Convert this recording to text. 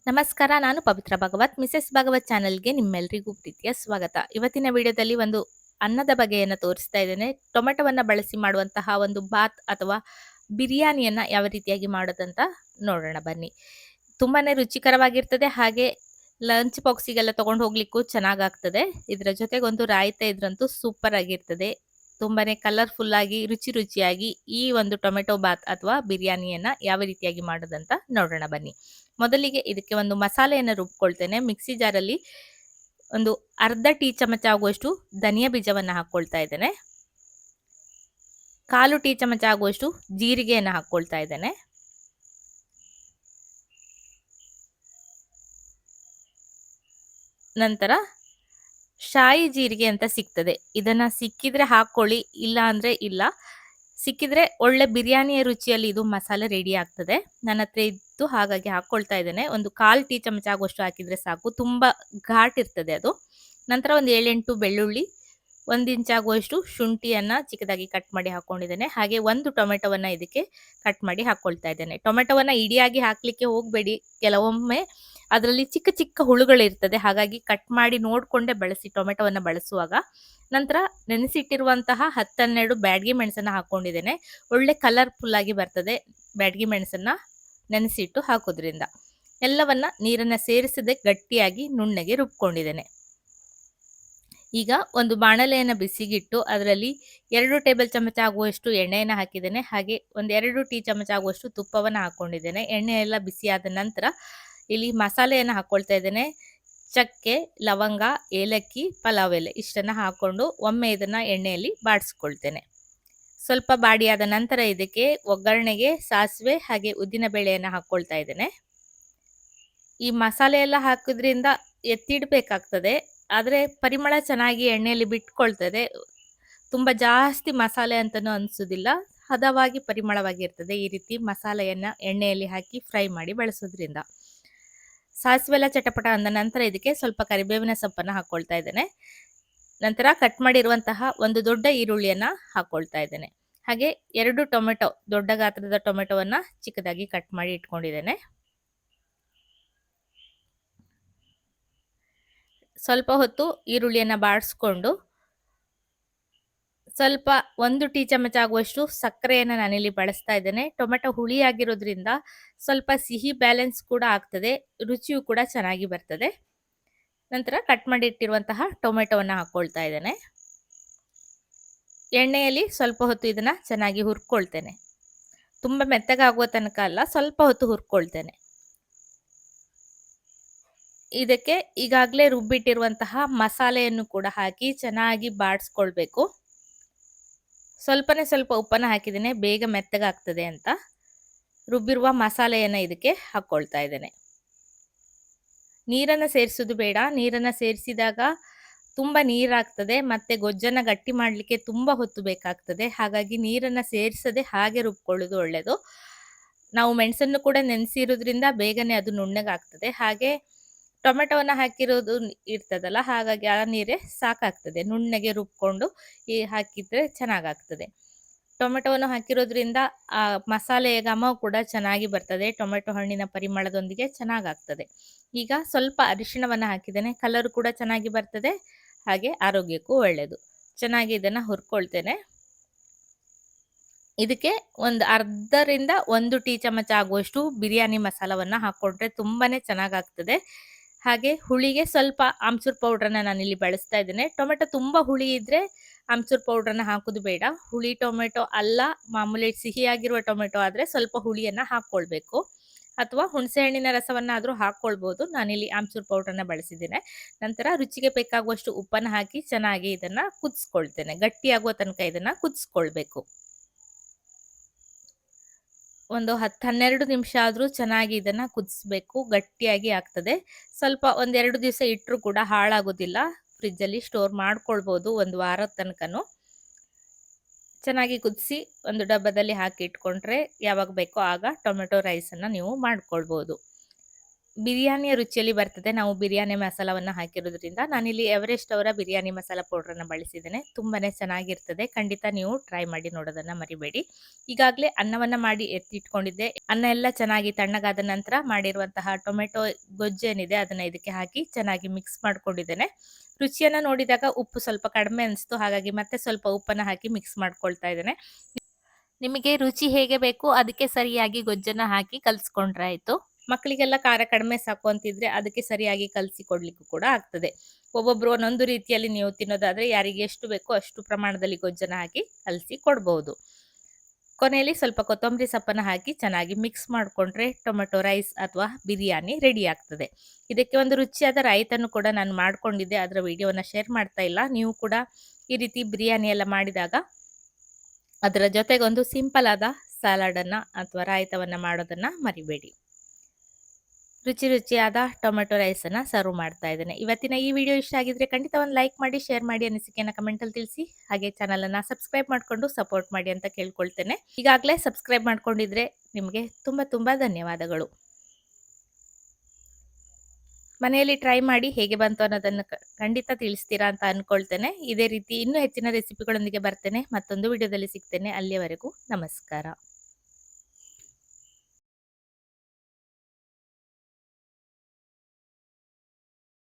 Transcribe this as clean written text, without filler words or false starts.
ನಮಸ್ಕಾರ. ನಾನು ಪವಿತ್ರ ಭಾಗವತ್. ಮಿಸೆಸ್ ಭಾಗವತ್ ಚಾನೆಲ್‌ಗೆ ನಿಮ್ಮೆಲ್ಲರಿಗೂ ಪ್ರೀತಿಯ ಸ್ವಾಗತ. ಇವತ್ತಿನ ವಿಡಿಯೋದಲ್ಲಿ ಒಂದು ಅನ್ನದ ಬಗೆಯನ್ನು ತೋರಿಸ್ತಾ ಇದ್ದೇನೆ. ಟೊಮೆಟೊವನ್ನು ಬಳಸಿ ಮಾಡುವಂತಹ ಒಂದು ಬಾತ್ ಅಥವಾ ಬಿರಿಯಾನಿಯನ್ನ ಯಾವ ರೀತಿಯಾಗಿ ಮಾಡೋದಂತ ನೋಡೋಣ ಬನ್ನಿ. ತುಂಬಾನೇ ರುಚಿಕರವಾಗಿರ್ತದೆ. ಹಾಗೆ ಲಂಚ್ ಬಾಕ್ಸಿಗೆಲ್ಲ ತಗೊಂಡು ಹೋಗ್ಲಿಕ್ಕೂ ಚೆನ್ನಾಗಾಗ್ತದೆ. ಇದರ ಜೊತೆಗೆ ಒಂದು ರಾಯ್ತ ಇದ್ರಂತೂ ಸೂಪರ್ ಆಗಿರ್ತದೆ. ತುಂಬಾನೇ ಕಲರ್‌ಫುಲ್ ಆಗಿ ರುಚಿ ರುಚಿಯಾಗಿ ಈ ಒಂದು ಟೊಮೆಟೊ ಬಾತ್ ಅಥವಾ ಬಿರಿಯಾನಿಯನ್ನ ಯಾವ ರೀತಿಯಾಗಿ ಮಾಡೋದಂತ ನೋಡೋಣ ಬನ್ನಿ. ಮೊದಲಿಗೆ ಇದಕ್ಕೆ ಒಂದು ಮಸಾಲೆಯನ್ನು ರುಬ್ಕೊಳ್ತೇನೆ. ಮಿಕ್ಸಿ ಜಾರಲ್ಲಿ ಒಂದು ಅರ್ಧ ಟೀ ಚಮಚ ಆಗುವಷ್ಟು ಧನಿಯಾ ಬೀಜವನ್ನು ಹಾಕ್ಕೊಳ್ತಾ ಇದ್ದೇನೆ. 1/4 ಟೀ ಚಮಚ ಆಗುವಷ್ಟು ಜೀರಿಗೆಯನ್ನು ಹಾಕ್ಕೊಳ್ತಾ ಇದ್ದೇನೆ. ನಂತರ ಶಾಯಿ ಜೀರಿಗೆ ಅಂತ ಸಿಗ್ತದೆ. ಇದನ್ನ ಸಿಕ್ಕಿದ್ರೆ ಹಾಕೊಳ್ಳಿ, ಇಲ್ಲ ಅಂದ್ರೆ ಇಲ್ಲ. ಸಿಕ್ಕಿದ್ರೆ ಒಳ್ಳೆ ಬಿರಿಯಾನಿಯ ರುಚಿಯಲ್ಲಿ ಇದು ಮಸಾಲೆ ರೆಡಿ ಆಗ್ತದೆ. ನನ್ನ ಹತ್ರ ಇತ್ತು, ಹಾಗಾಗಿ ಹಾಕ್ಕೊಳ್ತಾ ಇದ್ದೇನೆ. ಒಂದು 1/4 ಟೀ ಚಮಚ ಆಗುವಷ್ಟು ಹಾಕಿದ್ರೆ ಸಾಕು. ತುಂಬಾ ಘಾಟ್ ಇರ್ತದೆ ಅದು. ನಂತರ ಒಂದು 7-8 ಬೆಳ್ಳುಳ್ಳಿ, 1 ಇಂಚ್ ಆಗುವಷ್ಟು ಶುಂಠಿಯನ್ನ ಚಿಕ್ಕದಾಗಿ ಕಟ್ ಮಾಡಿ ಹಾಕೊಂಡಿದ್ದೇನೆ. ಹಾಗೆ ಒಂದು ಟೊಮೆಟೊವನ್ನ ಇದಕ್ಕೆ ಕಟ್ ಮಾಡಿ ಹಾಕೊಳ್ತಾ ಇದ್ದೇನೆ. ಟೊಮೆಟೊವನ್ನ ಇಡಿಯಾಗಿ ಹಾಕ್ಲಿಕ್ಕೆ ಹೋಗ್ಬೇಡಿ. ಕೆಲವೊಮ್ಮೆ ಅದರಲ್ಲಿ ಚಿಕ್ಕ ಚಿಕ್ಕ ಹುಳುಗಳಿರ್ತದೆ, ಹಾಗಾಗಿ ಕಟ್ ಮಾಡಿ ನೋಡ್ಕೊಂಡೆ ಬಳಸಿ ಟೊಮೆಟೊವನ್ನ ಬಳಸುವಾಗ. ನಂತರ ನೆನೆಸಿಟ್ಟಿರುವಂತಹ 10-12 ಬ್ಯಾಡಗಿ ಮೆಣಸನ್ನ ಹಾಕೊಂಡಿದ್ದೇನೆ. ಒಳ್ಳೆ ಕಲರ್ಫುಲ್ ಆಗಿ ಬರ್ತದೆ ಬ್ಯಾಡಗಿ ಮೆಣಸನ್ನ ನೆನೆಸಿಟ್ಟು ಹಾಕೋದ್ರಿಂದ. ಎಲ್ಲವನ್ನ ನೀರನ್ನ ಸೇರಿಸದೆ ಗಟ್ಟಿಯಾಗಿ ನುಣ್ಣಗೆ ರುಬ್ಕೊಂಡಿದ್ದೇನೆ. ಈಗ ಒಂದು ಬಾಣಲೆಯನ್ನು ಬಿಸಿಗಿಟ್ಟು ಅದರಲ್ಲಿ 2 ಟೇಬಲ್ ಚಮಚ ಆಗುವಷ್ಟು ಎಣ್ಣೆಯನ್ನು ಹಾಕಿದ್ದೇನೆ. ಹಾಗೆ ಒಂದು 2 ಟೀ ಚಮಚ ಆಗುವಷ್ಟು ತುಪ್ಪವನ್ನು ಹಾಕೊಂಡಿದ್ದೇನೆ. ಎಣ್ಣೆ ಎಲ್ಲ ಬಿಸಿಯಾದ ನಂತರ ಇಲ್ಲಿ ಮಸಾಲೆಯನ್ನು ಹಾಕೊಳ್ತಾ ಇದ್ದೇನೆ. ಚಕ್ಕೆ, ಲವಂಗ, ಏಲಕ್ಕಿ, ಪಲಾವ್ ಎಲೆ ಇಷ್ಟನ್ನು ಹಾಕೊಂಡು ಒಮ್ಮೆ ಇದನ್ನ ಎಣ್ಣೆಯಲ್ಲಿ ಬಾಡಿಸ್ಕೊಳ್ತೇನೆ. ಸ್ವಲ್ಪ ಬಾಡಿಯಾದ ನಂತರ ಇದಕ್ಕೆ ಒಗ್ಗರಣೆಗೆ ಸಾಸಿವೆ ಹಾಗೆ ಉದ್ದಿನ ಬೇಳೆಯನ್ನು ಹಾಕೊಳ್ತಾ ಇದ್ದೇನೆ. ಈ ಮಸಾಲೆ ಎಲ್ಲ ಹಾಕೋದ್ರಿಂದ ಎತ್ತಿಡ್ಬೇಕಾಗ್ತದೆ, ಆದರೆ ಪರಿಮಳ ಚೆನ್ನಾಗಿ ಎಣ್ಣೆಯಲ್ಲಿ ಬಿಟ್ಕೊಳ್ತದೆ. ತುಂಬ ಜಾಸ್ತಿ ಮಸಾಲೆ ಅಂತನೂ ಅನಿಸೋದಿಲ್ಲ, ಹದವಾಗಿ ಪರಿಮಳವಾಗಿರ್ತದೆ ಈ ರೀತಿ ಮಸಾಲೆಯನ್ನ ಎಣ್ಣೆಯಲ್ಲಿ ಹಾಕಿ ಫ್ರೈ ಮಾಡಿ ಬಳಸೋದ್ರಿಂದ. ಸಾಸಿವೆ ಎಲ್ಲ ಚಟಪಟ ಅಂದ ನಂತರ ಇದಕ್ಕೆ ಸ್ವಲ್ಪ ಕರಿಬೇವಿನ ಸೊಪ್ಪನ್ನು ಹಾಕೊಳ್ತಾ ಇದ್ದೇನೆ. ನಂತರ ಕಟ್ ಮಾಡಿರುವಂತಹ ಒಂದು ದೊಡ್ಡ ಈರುಳ್ಳಿಯನ್ನ ಹಾಕೊಳ್ತಾ ಇದ್ದೇನೆ. ಹಾಗೆ 2 ಟೊಮೆಟೊ, ದೊಡ್ಡ ಗಾತ್ರದ ಟೊಮೆಟೊವನ್ನ ಚಿಕ್ಕದಾಗಿ ಕಟ್ ಮಾಡಿ ಇಟ್ಕೊಂಡಿದ್ದೇನೆ. ಸ್ವಲ್ಪ ಹೊತ್ತು ಈರುಳ್ಳಿಯನ್ನ ಬಾಡಿಸ್ಕೊಂಡು ಸ್ವಲ್ಪ 1 ಟೀ ಚಮಚ ಆಗುವಷ್ಟು ಸಕ್ಕರೆಯನ್ನು ನಾನಿಲ್ಲಿ ಬಳಸ್ತಾ ಇದ್ದೇನೆ. ಟೊಮೆಟೊ ಹುಳಿ ಆಗಿರೋದ್ರಿಂದ ಸ್ವಲ್ಪ ಸಿಹಿ ಬ್ಯಾಲೆನ್ಸ್ ಕೂಡ ಆಗ್ತದೆ, ರುಚಿಯೂ ಕೂಡ ಚೆನ್ನಾಗಿ ಬರ್ತದೆ. ನಂತರ ಕಟ್ ಮಾಡಿ ಇಟ್ಟಿರುವಂತಹ ಟೊಮೆಟೊವನ್ನು ಹಾಕೊಳ್ತಾ ಇದ್ದೇನೆ. ಎಣ್ಣೆಯಲ್ಲಿ ಸ್ವಲ್ಪ ಹೊತ್ತು ಇದನ್ನ ಚೆನ್ನಾಗಿ ಹುರ್ಕೊಳ್ತೇನೆ. ತುಂಬ ಮೆತ್ತಗಾಗುವ ತನಕ ಅಲ್ಲ, ಸ್ವಲ್ಪ ಹೊತ್ತು ಹುರ್ಕೊಳ್ತೇನೆ. ಇದಕ್ಕೆ ಈಗಾಗಲೇ ರುಬ್ಬಿಟ್ಟಿರುವಂತಹ ಮಸಾಲೆಯನ್ನು ಕೂಡ ಹಾಕಿ ಚೆನ್ನಾಗಿ ಬಾಡಿಸ್ಕೊಳ್ಬೇಕು. ಸ್ವಲ್ಪ ಉಪ್ಪನ್ನು ಹಾಕಿದ್ದೇನೆ, ಬೇಗ ಮೆತ್ತಗಾಗ್ತದೆ ಅಂತ. ರುಬ್ಬಿರುವ ಮಸಾಲೆಯನ್ನು ಇದಕ್ಕೆ ಹಾಕ್ಕೊಳ್ತಾ ಇದ್ದೇನೆ. ನೀರನ್ನು ಸೇರಿಸೋದು ಬೇಡ. ನೀರನ್ನು ಸೇರಿಸಿದಾಗ ತುಂಬ ನೀರಾಗ್ತದೆ, ಮತ್ತೆ ಗೊಜ್ಜನ್ನು ಗಟ್ಟಿ ಮಾಡಲಿಕ್ಕೆ ತುಂಬ ಹೊತ್ತು ಬೇಕಾಗ್ತದೆ. ಹಾಗಾಗಿ ನೀರನ್ನು ಸೇರಿಸದೆ ಹಾಗೆ ರುಬ್ಕೊಳ್ಳೋದು ಒಳ್ಳೆಯದು. ನಾವು ಮೆಣಸನ್ನು ಕೂಡ ನೆನೆಸಿರೋದ್ರಿಂದ ಬೇಗನೆ ಅದು ನುಣ್ಣಗಾಗ್ತದೆ. ಹಾಗೆ ಟೊಮೆಟೊವನ್ನು ಹಾಕಿರೋದು ಇರ್ತದಲ್ಲ, ಹಾಗಾಗಿ ಆ ನೀರೇ ಸಾಕಾಗ್ತದೆ. ನುಣ್ಣಗೆ ರುಬ್ಕೊಂಡು ಹಾಕಿದ್ರೆ ಚೆನ್ನಾಗಾಗ್ತದೆ. ಟೊಮೆಟೊವನ್ನು ಹಾಕಿರೋದ್ರಿಂದ ಆ ಮಸಾಲೆಯ ಘಮ ಕೂಡ ಚೆನ್ನಾಗಿ ಬರ್ತದೆ. ಟೊಮೆಟೊ ಹಣ್ಣಿನ ಪರಿಮಳದೊಂದಿಗೆ ಚೆನ್ನಾಗಾಗ್ತದೆ. ಈಗ ಸ್ವಲ್ಪ ಅರಿಶಿಣವನ್ನು ಹಾಕಿದ್ದೇನೆ, ಕಲರ್ ಕೂಡ ಚೆನ್ನಾಗಿ ಬರ್ತದೆ, ಹಾಗೆ ಆರೋಗ್ಯಕ್ಕೂ ಒಳ್ಳೆಯದು. ಚೆನ್ನಾಗಿ ಇದನ್ನು ಹುರ್ಕೊಳ್ತೇನೆ. ಇದಕ್ಕೆ ಒಂದು 1/2 ಟೀ ಚಮಚ ಆಗುವಷ್ಟು ಬಿರಿಯಾನಿ ಮಸಾಲವನ್ನು ಹಾಕ್ಕೊಂಡ್ರೆ ತುಂಬಾನೇ ಚೆನ್ನಾಗಾಗ್ತದೆ. ಹಾಗೆ ಹುಳಿಗೆ ಸ್ವಲ್ಪ ಆಮ್ಚೂರ್ ಪೌಡ್ರನ್ನ ನಾನಿಲ್ಲಿ ಬಳಸ್ತಾ ಇದ್ದೇನೆ. ಟೊಮೆಟೊ ತುಂಬ ಹುಳಿ ಇದ್ರೆ ಆಮ್ಚೂರ್ ಪೌಡ್ರನ್ನ ಹಾಕೋದು ಬೇಡ. ಹುಳಿ ಟೊಮೆಟೊ ಅಲ್ಲ, ಮಾಮೂಲಿ ಸಿಹಿಯಾಗಿರುವ ಟೊಮೆಟೊ ಆದರೆ ಸ್ವಲ್ಪ ಹುಳಿಯನ್ನು ಹಾಕ್ಕೊಳ್ಬೇಕು. ಅಥವಾ ಹುಣಸೆ ಹಣ್ಣಿನ ರಸವನ್ನಾದರೂ ಹಾಕ್ಕೊಳ್ಬೋದು. ನಾನಿಲ್ಲಿ ಆಮ್ಚೂರ್ ಪೌಡ್ರನ್ನ ಬಳಸಿದ್ದೇನೆ. ನಂತರ ರುಚಿಗೆ ಬೇಕಾಗುವಷ್ಟು ಉಪ್ಪನ್ನು ಹಾಕಿ ಚೆನ್ನಾಗಿ ಇದನ್ನು ಕುದಿಸ್ಕೊಳ್ತೇನೆ. ಗಟ್ಟಿಯಾಗುವ ತನಕ ಇದನ್ನು ಕುದಿಸ್ಕೊಳ್ಬೇಕು. ಒಂದು 10-12 ನಿಮಿಷ ಆದರೂ ಚೆನ್ನಾಗಿ ಇದನ್ನು ಕುದಿಸ್ಬೇಕು, ಗಟ್ಟಿಯಾಗಿ ಆಗ್ತದೆ. ಸ್ವಲ್ಪ 1-2 ದಿವಸ ಇಟ್ಟರೂ ಕೂಡ ಹಾಳಾಗೋದಿಲ್ಲ. ಫ್ರಿಜ್ಜಲ್ಲಿ ಸ್ಟೋರ್ ಮಾಡ್ಕೊಳ್ಬೋದು 1 ವಾರದ ತನಕನೂ. ಚೆನ್ನಾಗಿ ಕುದಿಸಿ ಒಂದು ಡಬ್ಬದಲ್ಲಿ ಹಾಕಿ ಇಟ್ಕೊಂಡ್ರೆ ಯಾವಾಗ ಬೇಕೋ ಆಗ ಟೊಮೆಟೊ ರೈಸನ್ನು ನೀವು ಮಾಡ್ಕೊಳ್ಬೋದು. ಬಿರಿಯಾನಿಯ ರುಚಿಯಲ್ಲಿ ಬರ್ತದೆ ನಾವು ಬಿರಿಯಾನಿ ಮಸಾಲವನ್ನು ಹಾಕಿರೋದ್ರಿಂದ. ನಾನಿಲ್ಲಿ ಎವರೆಸ್ಟ್ ಅವರ ಬಿರಿಯಾನಿ ಮಸಾಲ ಪೌಡ್ರನ್ನು ಬಳಸಿದ್ದೇನೆ. ತುಂಬಾನೇ ಚೆನ್ನಾಗಿರ್ತದೆ. ಖಂಡಿತ ನೀವು ಟ್ರೈ ಮಾಡಿ ನೋಡೋದನ್ನ ಮರಿಬೇಡಿ. ಈಗಾಗಲೇ ಅನ್ನವನ್ನು ಮಾಡಿ ಎತ್ತಿಟ್ಕೊಂಡಿದ್ದೆ. ಅನ್ನ ಎಲ್ಲ ಚೆನ್ನಾಗಿ ತಣ್ಣಗಾದ ನಂತರ ಮಾಡಿರುವಂತಹ ಟೊಮೆಟೊ ಗೊಜ್ಜೇನಿದೆ ಅದನ್ನ ಇದಕ್ಕೆ ಹಾಕಿ ಚೆನ್ನಾಗಿ ಮಿಕ್ಸ್ ಮಾಡ್ಕೊಂಡಿದ್ದೇನೆ. ರುಚಿಯನ್ನ ನೋಡಿದಾಗ ಉಪ್ಪು ಸ್ವಲ್ಪ ಕಡಿಮೆ ಅನಿಸ್ತು, ಹಾಗಾಗಿ ಮತ್ತೆ ಸ್ವಲ್ಪ ಉಪ್ಪನ್ನು ಹಾಕಿ ಮಿಕ್ಸ್ ಮಾಡ್ಕೊಳ್ತಾ ಇದ್ದೇನೆ. ನಿಮಗೆ ರುಚಿ ಹೇಗೆ ಬೇಕು ಅದಕ್ಕೆ ಸರಿಯಾಗಿ ಗೊಜ್ಜನ್ನ ಹಾಕಿ ಕಲ್ಸ್ಕೊಂಡ್ರೆ ಆಯ್ತು. ಮಕ್ಕಳಿಗೆಲ್ಲ ಖಾರ ಕಡಿಮೆ ಸಾಕು ಅಂತಿದ್ರೆ ಅದಕ್ಕೆ ಸರಿಯಾಗಿ ಕಲಸಿ ಕೊಡ್ಲಿಕ್ಕೂ ಕೂಡ ಆಗ್ತದೆ. ಒಬ್ಬೊಬ್ರು ಒಂದೊಂದು ರೀತಿಯಲ್ಲಿ ನೀವು ತಿನ್ನೋದಾದ್ರೆ ಯಾರಿಗೆ ಎಷ್ಟು ಬೇಕೋ ಅಷ್ಟು ಪ್ರಮಾಣದಲ್ಲಿ ಗೊಜ್ಜನ್ನ ಹಾಕಿ ಕಲಸಿ ಕೊಡ್ಬಹುದು. ಕೊನೆಯಲ್ಲಿ ಸ್ವಲ್ಪ ಕೊತ್ತಂಬರಿ ಸೊಪ್ಪನ್ನು ಹಾಕಿ ಚೆನ್ನಾಗಿ ಮಿಕ್ಸ್ ಮಾಡಿಕೊಂಡ್ರೆ ಟೊಮೆಟೊ ರೈಸ್ ಅಥವಾ ಬಿರಿಯಾನಿ ರೆಡಿ ಆಗ್ತದೆ. ಇದಕ್ಕೆ ಒಂದು ರುಚಿಯಾದ ರೈತನ್ನು ಕೂಡ ನಾನು ಮಾಡ್ಕೊಂಡಿದ್ದೆ, ಅದರ ವಿಡಿಯೋನ ಶೇರ್ ಮಾಡ್ತಾ ಇಲ್ಲ. ನೀವು ಕೂಡ ಈ ರೀತಿ ಬಿರಿಯಾನಿ ಎಲ್ಲ ಮಾಡಿದಾಗ ಅದರ ಜೊತೆಗೊಂದು ಸಿಂಪಲ್ ಆದ ಸಲಾಡ್ ಅನ್ನ ಅಥವಾ ರಾಯ್ತವನ್ನ ಮಾಡೋದನ್ನ ಮರಿಬೇಡಿ. ರುಚಿಯಾದ ಟೊಮೆಟೊ ರೈಸ್ ಅನ್ನ ಸರ್ವ್ ಮಾಡ್ತಾ ಇದ್ದೇನೆ. ಇವತ್ತಿನ ಈ ವಿಡಿಯೋ ಇಷ್ಟ ಆಗಿದ್ರೆ ಖಂಡಿತ ಒಂದು ಲೈಕ್ ಮಾಡಿ, ಶೇರ್ ಮಾಡಿ, ಅನಿಸಿಕೆಯನ್ನ ಕಮೆಂಟ್ ಅಲ್ಲಿ ತಿಳಿಸಿ. ಹಾಗೆ ಚಾನಲ್ ಅನ್ನ ಸಬ್ಸ್ಕ್ರೈಬ್ ಮಾಡ್ಕೊಂಡು ಸಪೋರ್ಟ್ ಮಾಡಿ ಅಂತ ಕೇಳ್ಕೊಳ್ತೇನೆ. ಈಗಾಗಲೇ ಸಬ್ಸ್ಕ್ರೈಬ್ ಮಾಡ್ಕೊಂಡಿದ್ರೆ ನಿಮಗೆ ತುಂಬಾ ಧನ್ಯವಾದಗಳು. ಮನೆಯಲ್ಲಿ ಟ್ರೈ ಮಾಡಿ ಹೇಗೆ ಬಂತು ಅನ್ನೋದನ್ನು ಖಂಡಿತ ತಿಳಿಸ್ತೀರಾ ಅಂತ ಅನ್ಕೊಳ್ತೇನೆ. ಇದೇ ರೀತಿ ಇನ್ನೂ ಹೆಚ್ಚಿನ ರೆಸಿಪಿಗಳೊಂದಿಗೆ ಬರ್ತೇನೆ. ಮತ್ತೊಂದು ವಿಡಿಯೋದಲ್ಲಿ ಸಿಗ್ತೇನೆ. ಅಲ್ಲಿಯವರೆಗೂ ನಮಸ್ಕಾರ.